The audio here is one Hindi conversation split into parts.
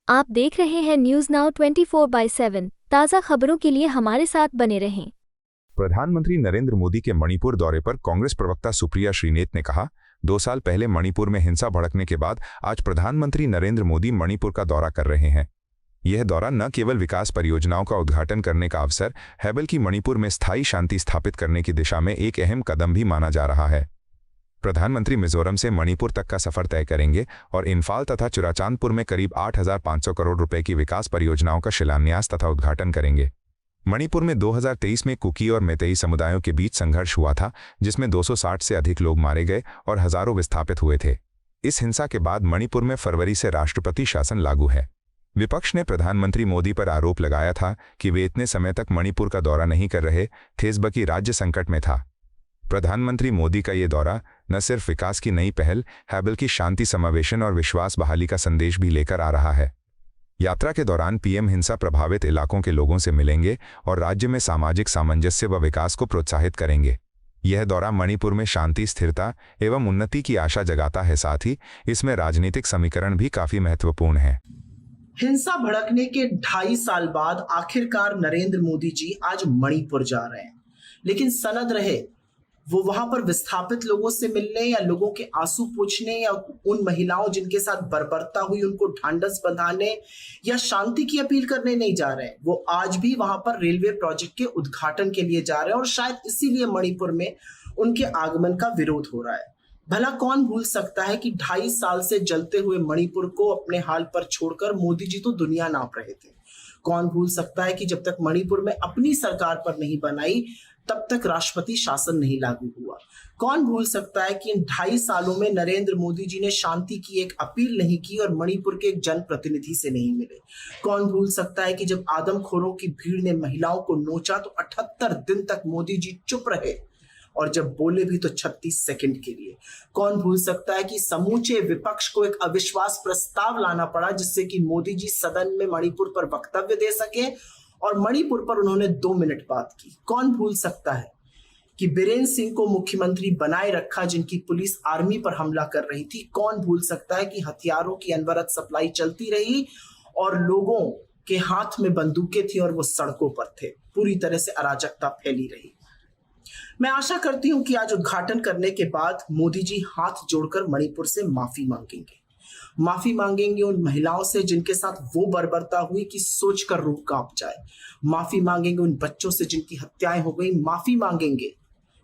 आप देख रहे हैं न्यूज नाउ 24/7 ताज़ा खबरों के लिए हमारे साथ बने रहें। प्रधानमंत्री नरेंद्र मोदी के मणिपुर दौरे पर कांग्रेस प्रवक्ता सुप्रिया श्रीनेत ने कहा, 2 साल पहले मणिपुर में हिंसा भड़कने के बाद आज प्रधानमंत्री नरेंद्र मोदी मणिपुर का दौरा कर रहे हैं। यह दौरा न केवल विकास परियोजनाओं का उद्घाटन करने का अवसर है, बल्कि मणिपुर में स्थायी शांति स्थापित करने की दिशा में एक अहम कदम भी माना जा रहा है। प्रधानमंत्री मिजोरम से मणिपुर तक का सफर तय करेंगे और इम्फाल तथा चुराचांदपुर में करीब 8,500 करोड़ रुपए की विकास परियोजनाओं का शिलान्यास तथा उद्घाटन करेंगे। मणिपुर में 2023 में कुकी और मैतेई समुदायों के बीच संघर्ष हुआ था, जिसमें 260 से अधिक लोग मारे गए और हजारों विस्थापित हुए थे। इस हिंसा के बाद मणिपुर में फरवरी से राष्ट्रपति शासन लागू है। विपक्ष ने प्रधानमंत्री मोदी पर आरोप लगाया था कि वे इतने समय तक मणिपुर का दौरा नहीं कर रहे थे, जबकि राज्य संकट में था। प्रधानमंत्री मोदी का ये दौरा न सिर्फ विकास की नई पहल है, बल्कि शांति, समावेशन और विश्वास बहाली का संदेश भी लेकर आ रहा है। यात्रा के दौरान पीएम हिंसा प्रभावित इलाकों के लोगों से मिलेंगे और राज्य में सामाजिक सामंजस्य व विकास को प्रोत्साहित करेंगे। यह दौरा मणिपुर में शांति, स्थिरता एवं उन्नति की आशा जगाता है, साथ ही इसमें राजनीतिक समीकरण भी काफी महत्वपूर्ण है। हिंसा भड़कने के 2.5 साल बाद आखिरकार नरेंद्र मोदी जी आज मणिपुर जा रहे हैं, लेकिन सनद रहे वो वहां पर विस्थापित लोगों से मिलने या लोगों के आंसू पूछने या उन महिलाओं जिनके साथ बर्बरता हुई उनको ढांढस बंधाने या शांति की अपील करने नहीं जा रहे हैं। वो आज भी वहां पर रेलवे प्रोजेक्ट के उद्घाटन के लिए जा रहे हैं और शायद इसीलिए मणिपुर में उनके आगमन का विरोध हो रहा है। भला कौन भूल सकता है कि 2.5 साल से जलते हुए मणिपुर को अपने हाल पर छोड़कर मोदी जी तो दुनिया नाप रहे थे। कौन भूल सकता है कि जब तक मणिपुर में अपनी सरकार पर नहीं बनाई तब तक राष्ट्रपति शासन नहीं लागू हुआ। कौन भूल सकता है कि इन 2.5 सालों में नरेंद्र मोदी जी ने शांति की एक अपील नहीं की और मणिपुर के एक जनप्रतिनिधि से नहीं मिले। कौन भूल सकता है कि जब आदमखोरों की भीड़ ने महिलाओं को नोचा तो 78 दिन तक मोदी जी चुप रहे और जब बोले भी तो 36 सेकंड के लिए। कौन भूल सकता है कि समूचे विपक्ष को एक अविश्वास प्रस्ताव लाना पड़ा जिससे कि मोदी जी सदन में मणिपुर पर वक्तव्य दे सके और मणिपुर पर उन्होंने 2 मिनट बात की। कौन भूल सकता है कि बीरेन्द्र सिंह को मुख्यमंत्री बनाए रखा जिनकी पुलिस आर्मी पर हमला कर रही थी। कौन भूल सकता है कि हथियारों की अनवरत सप्लाई चलती रही और लोगों के हाथ में बंदूकें थी और वो सड़कों पर थे। पूरी तरह से अराजकता फैली रही। मैं आशा करती हूं कि आज उद्घाटन करने के बाद मोदी जी हाथ जोड़कर मणिपुर से माफी मांगेंगे उन महिलाओं से जिनके साथ वो बर्बरता हुई कि सोचकर रूह कांप जाए। माफी मांगेंगे उन बच्चों से जिनकी हत्याएं हो गई। माफी मांगेंगे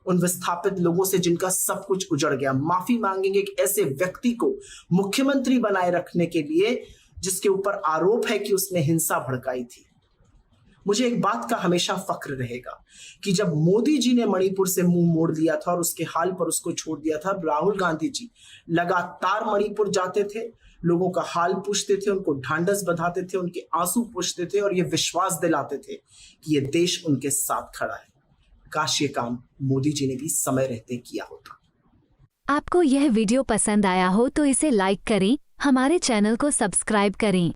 उन विस्थापित लोगों से जिनका सब कुछ उजड़ गया। माफी मांगेंगे एक ऐसे व्यक्ति को मुख्यमंत्री बनाए रखने के लिए जिसके ऊपर आरोप है कि उसने हिंसा भड़काई थी। मुझे एक बात का हमेशा फक्र रहेगा कि जब मोदी जी ने मणिपुर से मुंह मोड़ लिया था और उसके हाल पर उसको छोड़ दिया था, राहुल गांधी जी लगातार मणिपुर जाते थे, लोगों का हाल पूछते थे, उनको ढांढस बंधाते थे, उनके आंसू पूछते थे और ये विश्वास दिलाते थे कि ये देश उनके साथ खड़ा है। काश ये काम मोदी जी ने भी समय रहते किया होता। आपको यह वीडियो पसंद आया हो तो इसे लाइक करें, हमारे चैनल को सब्सक्राइब करें।